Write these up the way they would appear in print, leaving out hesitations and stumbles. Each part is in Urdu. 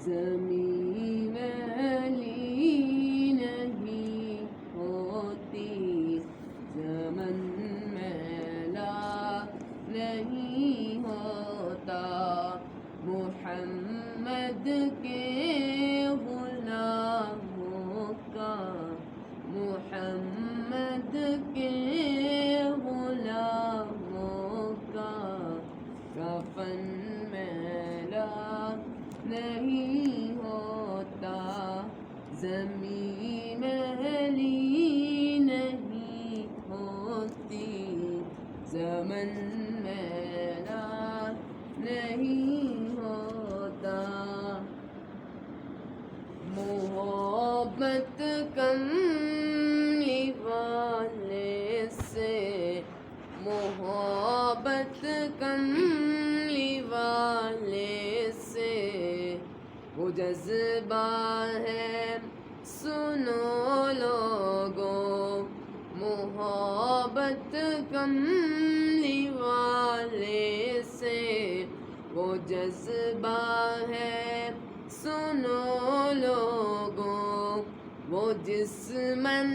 زمین میلی نہیں ہوتی، زمن میلا نہیں ہوتا، محمد کے غلاموں کا، محمد کے غلاموں کا کفن میلا نہیں ہوتا، زمین میلی نہیں ہوتی، زمن میلا نہیں ہوتا۔ محبت کملی والے سے، محبت کملی والے سے، وہ جذبہ ہے سنو لوگوں، محبت کملی والے سے، وہ جذبہ ہے سنو لوگوں، وہ جس من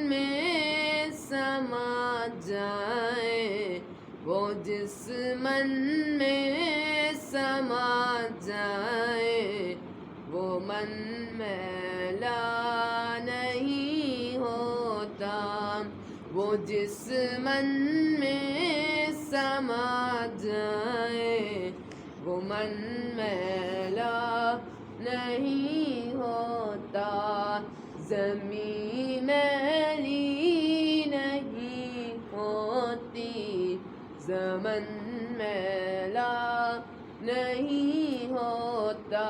میں سما جائے، وہ جس من میں سما جائے، وہ من میلا نہیں ہوتا، وہ جس من میں سما جائے، وہ من میلا نہیں ہوتا، زمین میلی نہیں ہوتی، زمن میلا نہیں ہوتا،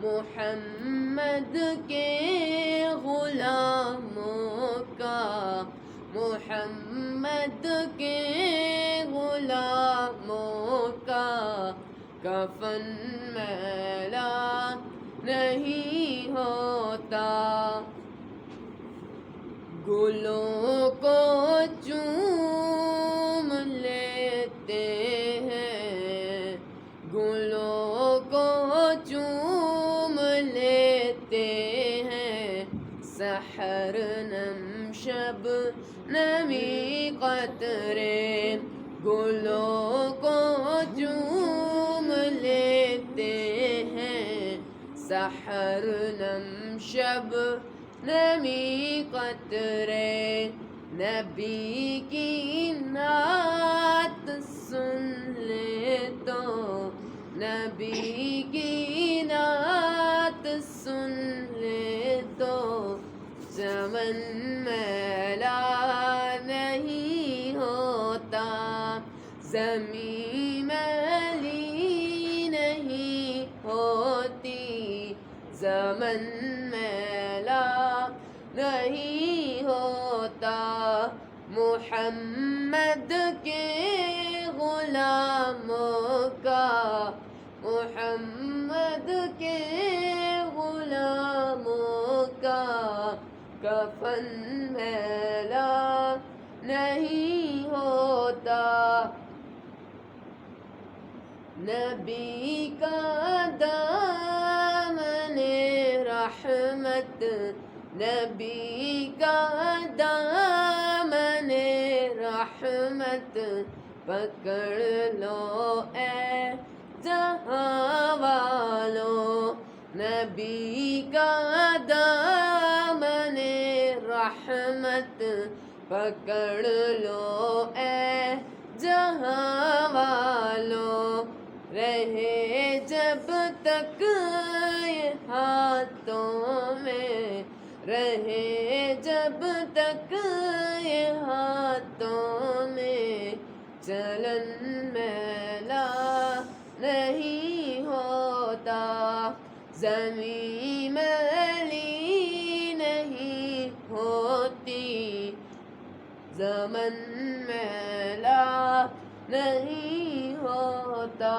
محمد کے غلاموں کا، محمد کے غلاموں کا کفن میلا نہیں ہوتا، گلوں کو چوم لیتے ہیں، گلوں کو چوم لیتے ہیں، سحر نم شب نمی قطرے، گلوں کو چوم لیتے ہیں، سحر نم شب نمی قطرے، نبی کی نعت سن لے تو، نبی کی نعت سن لے تو، چمن میلا نہیں ہوتا، زمین میلی نہیں ہوتی، زمن میلا نہیں ہوتا، محمد کے غلاموں کا، محمد کے غلاموں کا کفن میلا نہیں ہوتا، نبی کا دامن رحمت، نبی کا دامن رحمت پکڑ لو اے جہاں والوں، نبی کا دامن رحمت پکڑ لو اے جہاں والوں، رہے جب تک یہ ہاتھوں میں، رہے جب تک یہ ہاتھوں میں، چلن میلا نہیں ہوتا، زمین میلی نہیں ہوتی، زمن میلا نہیں ہوتا۔